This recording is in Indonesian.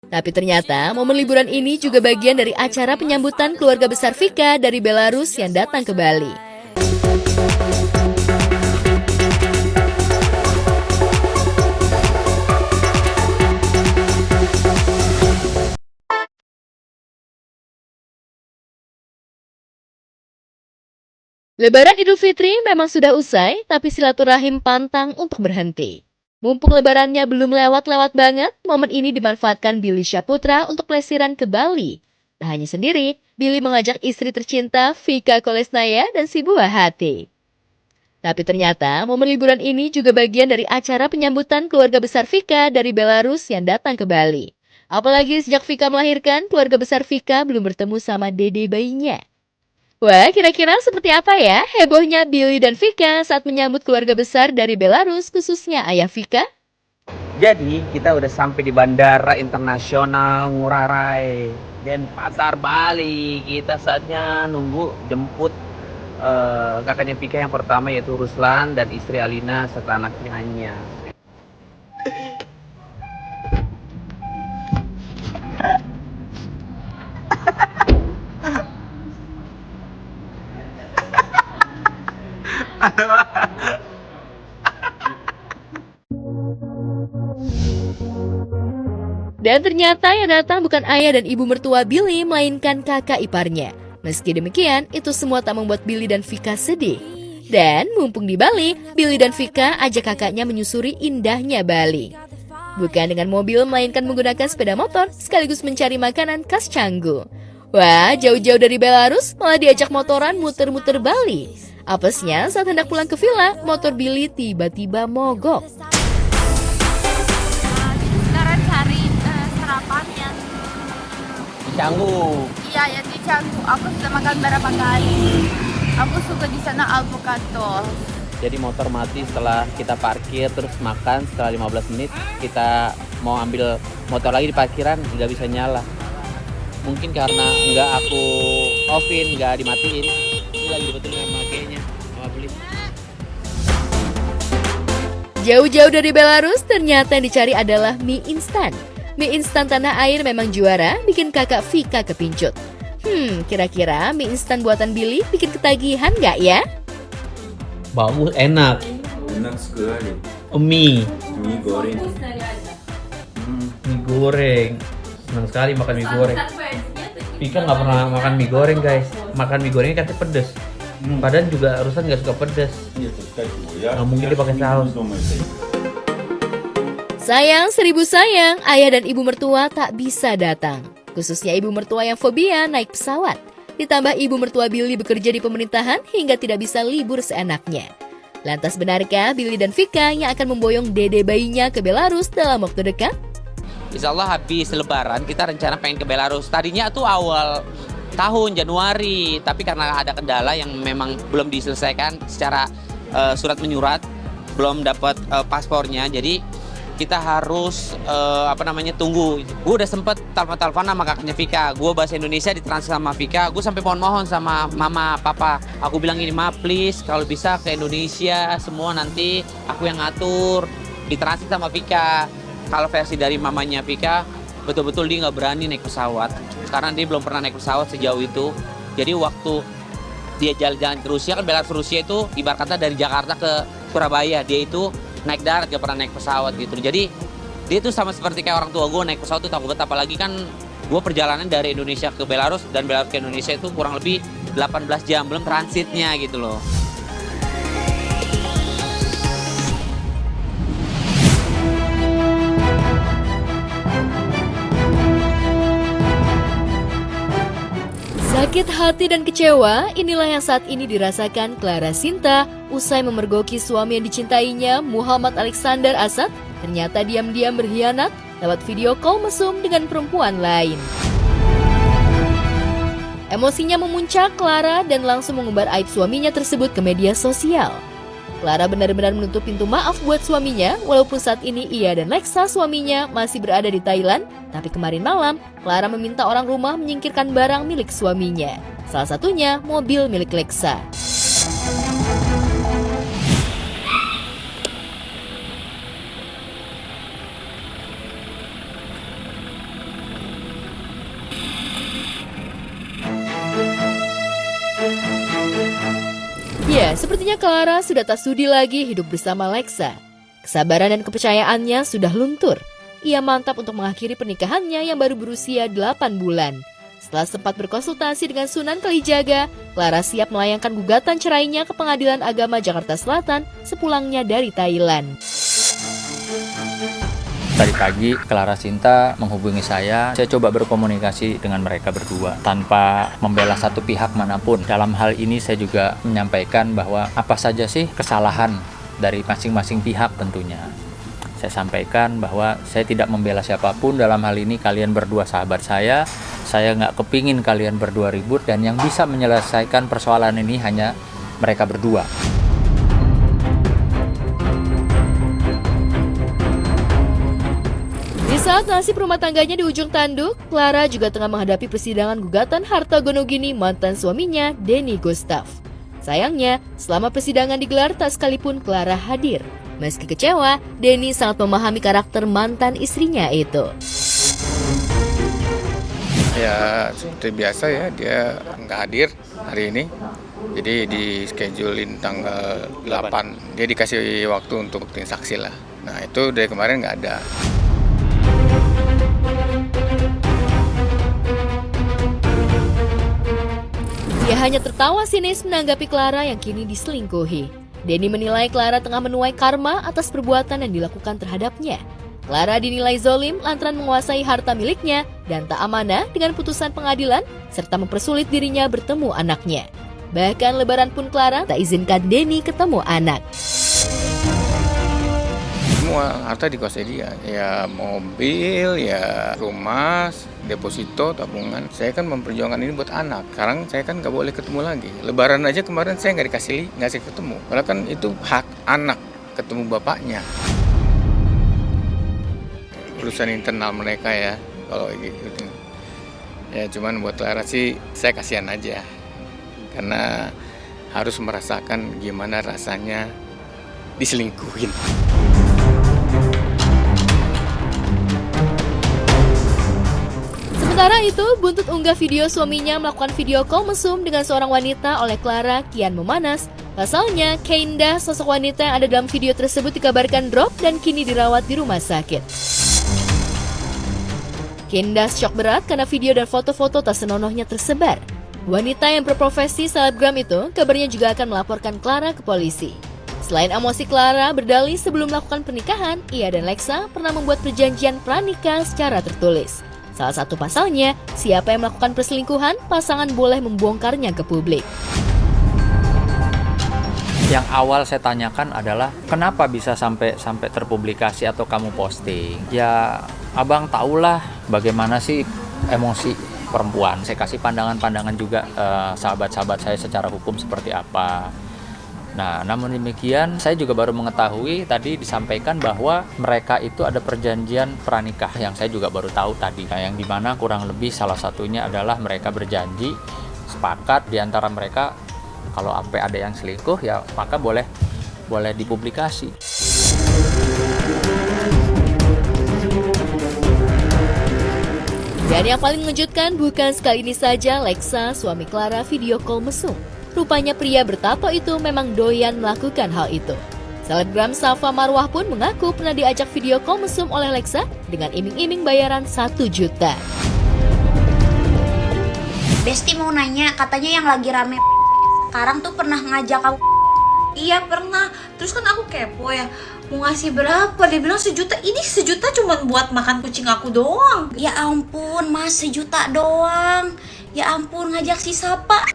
Tapi ternyata momen liburan ini juga bagian dari acara penyambutan keluarga besar Vika dari Belarus yang datang ke Bali. Lebaran Idul Fitri memang sudah usai, tapi silaturahim pantang untuk berhenti. Mumpung lebarannya belum lewat-lewat banget, momen ini dimanfaatkan Billy Syahputra untuk pelesiran ke Bali. Tak hanya sendiri, Billy mengajak istri tercinta Vika Kolesnaya dan si buah hati. Tapi ternyata momen liburan ini juga bagian dari acara penyambutan keluarga besar Vika dari Belarus yang datang ke Bali. Apalagi sejak Vika melahirkan, keluarga besar Vika belum bertemu sama dede bayinya. Wah, kira-kira seperti apa ya hebohnya Billy dan Vika saat menyambut keluarga besar dari Belarus, khususnya ayah Vika? Jadi kita udah sampai di Bandara Internasional Ngurah Rai Denpasar, Bali. Kita saatnya nunggu jemput kakaknya Vika yang pertama yaitu Ruslan dan istri Alina serta anaknya Anya. Dan ternyata yang datang bukan ayah dan ibu mertua Billy, melainkan kakak iparnya. Meski demikian, itu semua tak membuat Billy dan Vika sedih. Dan mumpung di Bali, Billy dan Vika ajak kakaknya menyusuri indahnya Bali. Bukan dengan mobil, melainkan menggunakan sepeda motor, sekaligus mencari makanan khas Canggu. Wah, jauh-jauh dari Belarus, malah diajak motoran muter-muter Bali. Apesnya, saat hendak pulang ke villa, motor Billy tiba-tiba mogok. Sekarang cari sarapan yang Di Canggu. iya yang di Canggu. Aku sudah makan berapa kali. Aku suka di sana avocado. Jadi motor mati setelah kita parkir terus makan, setelah 15 menit kita mau ambil motor lagi di parkiran nggak bisa nyala. Mungkin karena nggak aku offin, nggak dimatiin. Ini lagi dibetulin sama kayaknya sama beli. Jauh-jauh dari Belarus, ternyata yang dicari adalah mie instan. Mie instan tanah air memang juara, bikin kakak Vika kepincut. Kira-kira mie instan buatan Billy bikin ketagihan nggak ya? Bagus, enak. Enak sekali. Mie Mie goreng. goreng. Senang sekali makan mie goreng. Vika nggak pernah makan mie goreng guys. Makan mie gorengnya katanya pedes. Padahal juga Rusan nggak suka pedes. Nggak mungkin dia pakai saus. Sayang, seribu sayang, ayah dan ibu mertua tak bisa datang. Khususnya ibu mertua yang fobia naik pesawat. Ditambah ibu mertua Billy bekerja di pemerintahan hingga tidak bisa libur seenaknya. Lantas benarkah Billy dan Vika yang akan memboyong dede bayinya ke Belarus dalam waktu dekat? Insya Allah habis lebaran kita rencana pengen ke Belarus. Tadinya tuh awal tahun Januari, tapi karena ada kendala yang memang belum diselesaikan secara surat menyurat, belum dapat paspornya. Jadi kita harus tunggu. Gue udah sempet telepon sama kakaknya Vika. Gue bahasa Indonesia ditranslate sama Vika. Gue sampai mohon-mohon sama mama, papa. Aku bilang ini, ma please kalau bisa ke Indonesia semua nanti aku yang ngatur. Ditranslate sama Vika. Kalau versi dari mamanya Vika, betul-betul dia nggak berani naik pesawat. Karena dia belum pernah naik pesawat sejauh itu. Jadi waktu dia jalan-jalan ke Rusia, kan Belarus Rusia itu ibarat kata dari Jakarta ke Surabaya. Dia itu naik darat, gak pernah naik pesawat gitu. Jadi dia tuh sama seperti kayak orang tua gue, naik pesawat tuh takut banget. Apalagi kan gue perjalanan dari Indonesia ke Belarus dan Belarus ke Indonesia itu kurang lebih 18 jam, belum transitnya gitu loh. Sakit hati dan kecewa, inilah yang saat ini dirasakan Clara Sinta usai memergoki suami yang dicintainya, Muhammad Alexander Asad, ternyata diam-diam berkhianat lewat video call mesum dengan perempuan lain. Emosinya memuncak Clara dan langsung mengumbar aib suaminya tersebut ke media sosial. Clara benar-benar menutup pintu maaf buat suaminya, walaupun saat ini ia dan Lexa suaminya masih berada di Thailand. Tapi kemarin malam, Clara meminta orang rumah menyingkirkan barang milik suaminya. Salah satunya mobil milik Lexa. Ya, sepertinya Clara sudah tak sudi lagi hidup bersama Lexa. Kesabaran dan kepercayaannya sudah luntur. Ia mantap untuk mengakhiri pernikahannya yang baru berusia 8 bulan. Setelah sempat berkonsultasi dengan Sunan Kalijaga, Clara siap melayangkan gugatan cerainya ke Pengadilan Agama Jakarta Selatan sepulangnya dari Thailand. Tadi pagi Clara Sinta menghubungi saya coba berkomunikasi dengan mereka berdua tanpa membela satu pihak manapun. Dalam hal ini saya juga menyampaikan bahwa apa saja sih kesalahan dari masing-masing pihak tentunya. Saya sampaikan bahwa saya tidak membela siapapun, dalam hal ini kalian berdua sahabat saya nggak kepingin kalian berdua ribut, dan yang bisa menyelesaikan persoalan ini hanya mereka berdua. Di saat nasib rumah tangganya di ujung tanduk, Clara juga tengah menghadapi persidangan gugatan harta gonogini mantan suaminya, Denny Gustav. Sayangnya, selama persidangan digelar tak sekalipun Clara hadir. Meski kecewa, Denny sangat memahami karakter mantan istrinya itu. Ya seperti biasa ya, dia nggak hadir hari ini. Jadi di schedulein tanggal 8, dia dikasih waktu untuk buktiin saksi lah. Nah itu dari kemarin nggak ada. Ia hanya tertawa sinis menanggapi Clara yang kini diselingkuhi. Denny menilai Clara tengah menuai karma atas perbuatan yang dilakukan terhadapnya. Clara dinilai zolim lantaran menguasai harta miliknya dan tak amanah dengan putusan pengadilan serta mempersulit dirinya bertemu anaknya. Bahkan lebaran pun Clara tak izinkan Denny ketemu anak. Semua harta dikuasai dia, ya mobil, ya rumah, deposito, tabungan. Saya kan memperjuangkan ini buat anak. Sekarang saya kan nggak boleh ketemu lagi. Lebaran aja kemarin saya nggak dikasih ketemu. Padahal kan itu hak anak ketemu bapaknya. Urusan internal mereka ya, kalau gitu. Ya cuman buat Clara sih saya kasihan aja, karena harus merasakan gimana rasanya diselingkuhin. Sementara itu, buntut unggah video suaminya melakukan video call mesum dengan seorang wanita oleh Clara kian memanas. Pasalnya, Keindah, sosok wanita yang ada dalam video tersebut dikabarkan drop dan kini dirawat di rumah sakit. Keindah syok berat karena video dan foto-foto tak senonohnya tersebar. Wanita yang berprofesi selebgram itu kabarnya juga akan melaporkan Clara ke polisi. Selain emosi, Clara berdalih sebelum melakukan pernikahan, ia dan Lexa pernah membuat perjanjian pranikah secara tertulis. Salah satu pasalnya, siapa yang melakukan perselingkuhan, pasangan boleh membongkarnya ke publik. Yang awal saya tanyakan adalah kenapa bisa sampai terpublikasi atau kamu posting? Ya abang tahulah bagaimana sih emosi perempuan. Saya kasih pandangan-pandangan juga sahabat-sahabat saya secara hukum seperti apa. Nah, namun demikian saya juga baru mengetahui tadi disampaikan bahwa mereka itu ada perjanjian pranikah yang saya juga baru tahu tadi. Nah, yang dimana kurang lebih salah satunya adalah mereka berjanji sepakat di antara mereka kalau sampai ada yang selingkuh ya maka boleh dipublikasi. Dan yang paling mengejutkan bukan sekali ini saja Lexa, suami Clara, video call mesum. Rupanya pria bertato itu memang doyan melakukan hal itu. Selebgram Safa Marwah pun mengaku pernah diajak video call mesum oleh Lexa dengan iming-iming bayaran 1 juta. Besti mau nanya, katanya yang lagi rame sekarang tuh pernah ngajak aku. Iya pernah, terus kan aku kepo ya, mau ngasih berapa? Dia bilang 1 juta, ini 1 juta cuma buat makan kucing aku doang. Ya ampun mas, 1 juta doang. Ya ampun, ngajak si Sapa.